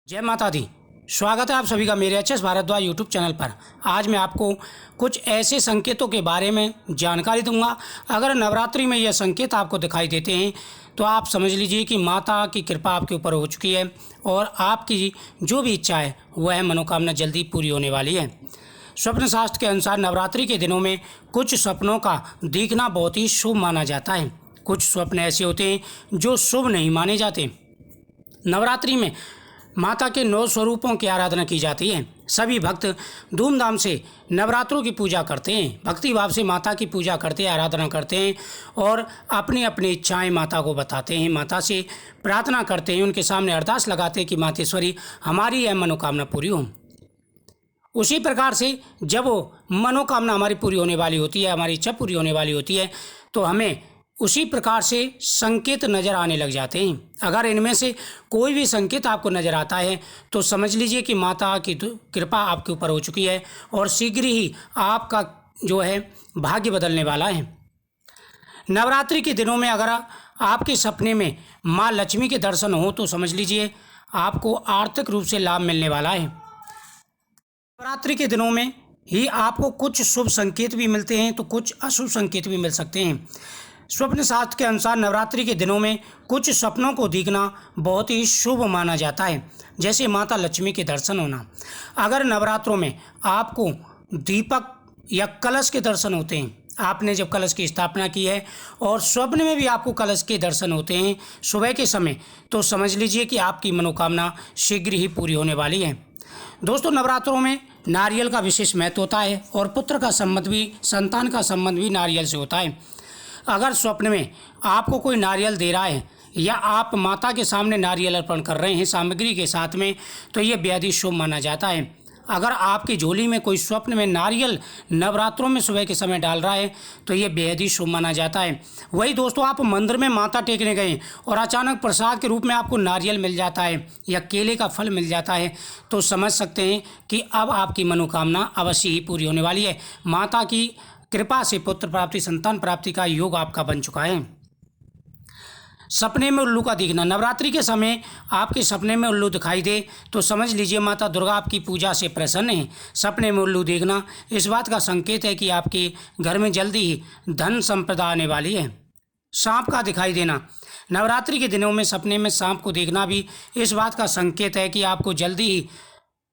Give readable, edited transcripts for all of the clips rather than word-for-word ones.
जय माता दी। स्वागत है आप सभी का मेरे एच.एस. भारद्वाज यूट्यूब चैनल पर। आज मैं आपको कुछ ऐसे संकेतों के बारे में जानकारी दूंगा। अगर नवरात्रि में यह संकेत आपको दिखाई देते हैं तो आप समझ लीजिए कि माता की कृपा आपके ऊपर हो चुकी है और आपकी जो भी इच्छा है वह मनोकामना जल्दी पूरी होने वाली है। स्वप्न शास्त्र के अनुसार नवरात्रि के दिनों में कुछ सपनों का दिखना बहुत ही शुभ माना जाता है। कुछ स्वप्न ऐसे होते हैं जो शुभ नहीं माने जाते। नवरात्रि में माता के 9 स्वरूपों की आराधना की जाती है। सभी भक्त धूमधाम से नवरात्रों की पूजा करते हैं, भक्ति भाव से माता की पूजा करते हैं, आराधना करते हैं और अपनी अपनी इच्छाएं माता को बताते हैं, माता से प्रार्थना करते हैं, उनके सामने अरदास लगाते हैं कि मातेश्वरी हमारी यह मनोकामना पूरी हो। उसी प्रकार से जब वो मनोकामना हमारी पूरी होने वाली होती है, हमारी इच्छा पूरी होने वाली होती है, तो हमें उसी प्रकार से संकेत नज़र आने लग जाते हैं। अगर इनमें से कोई भी संकेत आपको नज़र आता है तो समझ लीजिए कि माता की कृपा आपके ऊपर हो चुकी है और शीघ्र ही आपका जो है भाग्य बदलने वाला है। नवरात्रि के दिनों में अगर आपके सपने में माँ लक्ष्मी के दर्शन हो तो समझ लीजिए आपको आर्थिक रूप से लाभ मिलने वाला है। नवरात्रि के दिनों में ही आपको कुछ शुभ संकेत भी मिलते हैं तो कुछ अशुभ संकेत भी मिल सकते हैं। स्वप्न शास्त्र के अनुसार नवरात्रि के दिनों में कुछ सपनों को देखना बहुत ही शुभ माना जाता है, जैसे माता लक्ष्मी के दर्शन होना। अगर नवरात्रों में आपको दीपक या कलश के दर्शन होते हैं, आपने जब कलश की स्थापना की है और स्वप्न में भी आपको कलश के दर्शन होते हैं सुबह के समय, तो समझ लीजिए कि आपकी मनोकामना शीघ्र ही पूरी होने वाली है। दोस्तों, नवरात्रों में नारियल का विशेष महत्व होता है और पुत्र का संबंध भी, संतान का संबंध भी नारियल से होता है। अगर स्वप्न में आपको कोई नारियल दे रहा है या आप माता के सामने नारियल अर्पण कर रहे हैं सामग्री के साथ में, तो ये बेहद ही शुभ माना जाता है। अगर आपकी झोली में कोई स्वप्न में नारियल नवरात्रों में सुबह के समय डाल रहा है तो ये बेहद ही शुभ माना जाता है। वही दोस्तों, आप मंदिर में माता टेकने गए और अचानक प्रसाद के रूप में आपको नारियल मिल जाता है या केले का फल मिल जाता है, तो समझ सकते हैं कि अब आपकी मनोकामना अवश्य ही पूरी होने वाली है। माता की कृपा से पुत्र प्राप्ति, संतान प्राप्ति का योग आपका बन चुका है। सपने में उल्लू का दिखना। नवरात्रि के समय आपके सपने में उल्लू दिखाई दे तो समझ लीजिए माता दुर्गा आपकी पूजा से प्रसन्न है। सपने में उल्लू देखना इस बात का संकेत है कि आपके घर में जल्दी ही धन संपदा आने वाली है। सांप का दिखाई देना। नवरात्रि के दिनों में सपने में सांप को देखना भी इस बात का संकेत है कि आपको जल्दी ही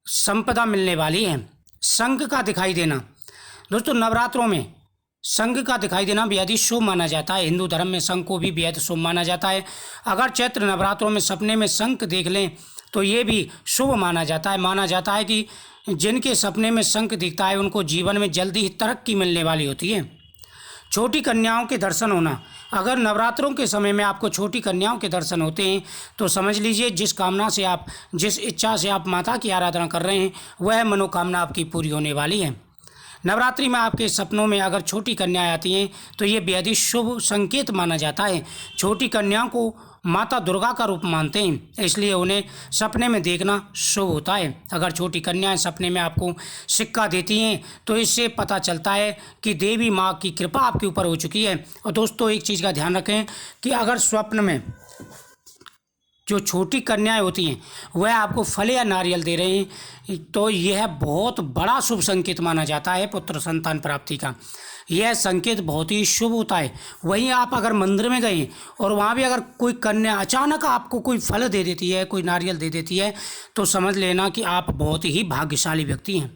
संपदा मिलने वाली है। शंख का दिखाई देना। दोस्तों, नवरात्रों में शंख का दिखाई देना बेहद ही शुभ माना जाता है। हिंदू धर्म में शंख को भी बेहद शुभ माना जाता है। अगर चैत्र नवरात्रों में सपने में शंख देख लें तो ये भी शुभ माना जाता है। माना जाता है कि जिनके सपने में शंख दिखता है उनको जीवन में जल्दी ही तरक्की मिलने वाली होती है। छोटी कन्याओं के दर्शन होना। अगर नवरात्रों के समय में आपको छोटी कन्याओं के दर्शन होते हैं तो समझ लीजिए जिस कामना से आप, जिस इच्छा से आप माता की आराधना कर रहे हैं वह मनोकामना आपकी पूरी होने वाली है। नवरात्रि में आपके सपनों में अगर छोटी कन्याएं आती हैं तो ये बेहद ही शुभ संकेत माना जाता है। छोटी कन्याओं को माता दुर्गा का रूप मानते हैं, इसलिए उन्हें सपने में देखना शुभ होता है। अगर छोटी कन्याएं सपने में आपको सिक्का देती हैं तो इससे पता चलता है कि देवी माँ की कृपा आपके ऊपर हो चुकी है। और दोस्तों, एक चीज़ का ध्यान रखें कि अगर स्वप्न में जो छोटी कन्याएं होती हैं वह आपको फल या नारियल दे रहे हैं तो यह बहुत बड़ा शुभ संकेत माना जाता है पुत्र संतान प्राप्ति का। यह संकेत बहुत ही शुभ होता है। वहीं आप अगर मंदिर में गए और वहाँ भी अगर कोई कन्या अचानक आपको कोई फल दे देती है, कोई नारियल दे देती है, तो समझ लेना कि आप बहुत ही भाग्यशाली व्यक्ति हैं।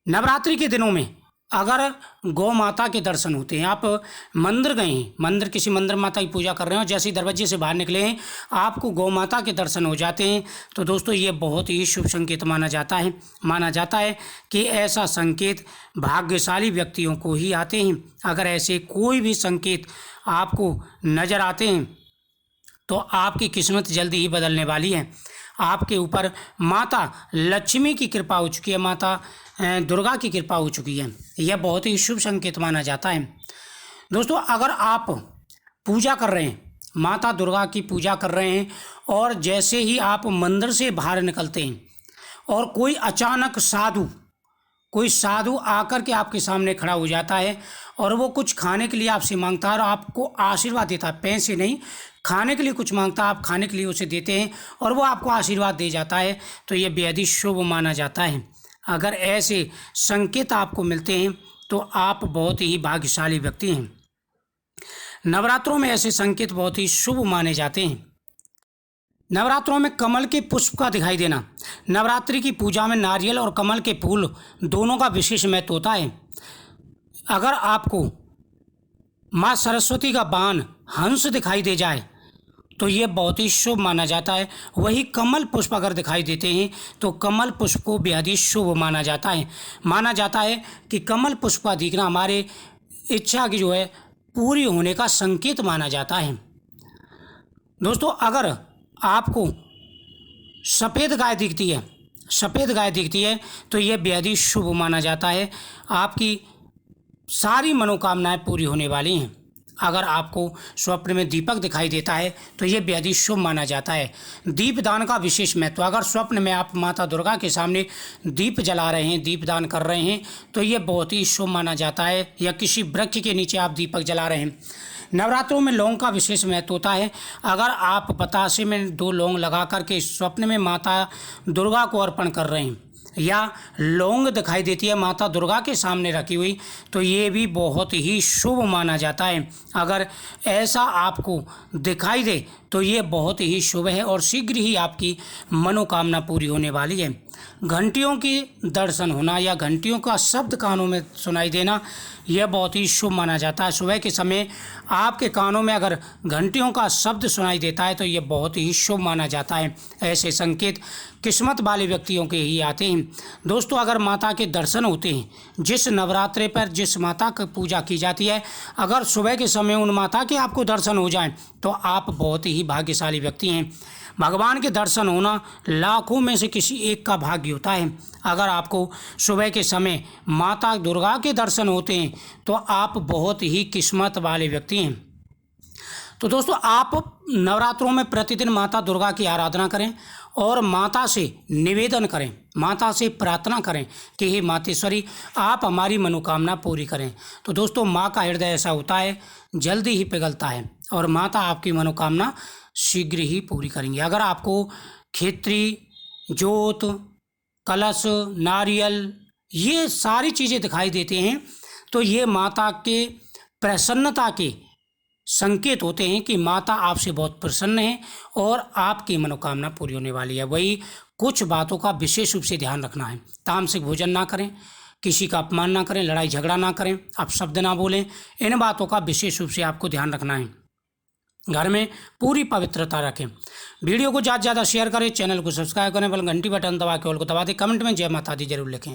नवरात्रि के दिनों में अगर गौ माता के दर्शन होते हैं, आप मंदिर गए हैं, मंदिर किसी मंदिर माता की पूजा कर रहे हो, जैसे ही दरवाजे से बाहर निकले हैं आपको गौ माता के दर्शन हो जाते हैं, तो दोस्तों ये बहुत ही शुभ संकेत माना जाता है। माना जाता है कि ऐसा संकेत भाग्यशाली व्यक्तियों को ही आते हैं। अगर ऐसे कोई भी संकेत आपको नज़र आते हैं तो आपकी किस्मत जल्दी ही बदलने वाली है। आपके ऊपर माता लक्ष्मी की कृपा हो चुकी है, माता दुर्गा की कृपा हो चुकी है। यह बहुत ही शुभ संकेत माना जाता है। दोस्तों, अगर आप पूजा कर रहे हैं, माता दुर्गा की पूजा कर रहे हैं और जैसे ही आप मंदिर से बाहर निकलते हैं और कोई साधु आकर के आपके सामने खड़ा हो जाता है और वो कुछ खाने के लिए आपसे मांगता है और आपको आशीर्वाद देता है, पैसे नहीं, खाने के लिए कुछ मांगता है, आप खाने के लिए उसे देते हैं और वो आपको आशीर्वाद दे जाता है, तो ये बेहद ही शुभ माना जाता है। अगर ऐसे संकेत आपको मिलते हैं तो आप बहुत ही भाग्यशाली व्यक्ति हैं। नवरात्रों में ऐसे संकेत बहुत ही शुभ माने जाते हैं। नवरात्रों में कमल के पुष्प का दिखाई देना। नवरात्रि की पूजा में नारियल और कमल के फूल दोनों का विशेष महत्व होता है। अगर आपको माँ सरस्वती का बाण हंस दिखाई दे जाए तो ये बहुत ही शुभ माना जाता है। वही कमल पुष्प अगर दिखाई देते हैं तो कमल पुष्प को बेहद ही शुभ माना जाता है। माना जाता है कि कमल पुष्प का दिखना हमारे इच्छा की जो है पूरी होने का संकेत माना जाता है। दोस्तों, अगर आपको सफ़ेद गाय दिखती है तो यह बेहद ही शुभ माना जाता है। आपकी सारी मनोकामनाएं पूरी होने वाली हैं। अगर आपको स्वप्न में दीपक दिखाई देता है तो ये बेहद ही शुभ माना जाता है। दीपदान का विशेष महत्व। अगर स्वप्न में आप माता दुर्गा के सामने दीप जला रहे हैं, दीपदान कर रहे हैं, तो ये बहुत ही शुभ माना जाता है। या किसी वृक्ष के नीचे आप दीपक जला रहे हैं। नवरात्रों में लौंग का विशेष महत्व होता है। अगर आप बतासे में 2 लौंग लगा करके स्वप्न में माता दुर्गा को अर्पण कर रहे हैं या लौंग दिखाई देती है माता दुर्गा के सामने रखी हुई, तो ये भी बहुत ही शुभ माना जाता है। अगर ऐसा आपको दिखाई दे तो ये बहुत ही शुभ है और शीघ्र ही आपकी मनोकामना पूरी होने वाली है। घंटियों की दर्शन होना या घंटियों का शब्द कानों में सुनाई देना, यह बहुत ही शुभ माना जाता है। सुबह के समय आपके कानों में अगर घंटियों का शब्द सुनाई देता है तो यह बहुत ही शुभ माना जाता है। ऐसे संकेत किस्मत वाले व्यक्तियों के ही आते हैं। दोस्तों, अगर माता के दर्शन होते हैं, जिस नवरात्रे पर जिस माता की पूजा की जाती है, अगर सुबह के समय उन माता के आपको दर्शन हो जाएं तो आप बहुत ही भाग्यशाली व्यक्ति हैं। भगवान के दर्शन होना लाखों में से किसी एक का भाग्य होता है। अगर आपको सुबह के समय माता दुर्गा के दर्शन होते हैं तो आप बहुत ही किस्मत वाले व्यक्ति हैं। तो दोस्तों, आप नवरात्रों में प्रतिदिन माता दुर्गा की आराधना करें और माता से निवेदन करें, माता से प्रार्थना करें कि हे मातेश्वरी, आप हमारी मनोकामना पूरी करें। तो दोस्तों, माँ का हृदय ऐसा होता है, जल्दी ही पिघलता है और माता आपकी मनोकामना शीघ्र ही पूरी करेंगी। अगर आपको खेत्री, जोत, कलश, नारियल, ये सारी चीज़ें दिखाई देते हैं तो ये माता के प्रसन्नता के संकेत होते हैं कि माता आपसे बहुत प्रसन्न है और आपकी मनोकामना पूरी होने वाली है। वही कुछ बातों का विशेष रूप से ध्यान रखना है। तामसिक भोजन ना करें, किसी का अपमान ना करें, लड़ाई झगड़ा ना करें, अपशब्द ना बोलें। इन बातों का विशेष रूप से आपको ध्यान रखना है। घर में पूरी पवित्रता रखें। वीडियो को ज़्यादा से ज़्यादा शेयर करें, चैनल को सब्सक्राइब करें, बल घंटी बटन दबा के ऑल को दबा दें। कमेंट में जय माता दी जरूर लिखें।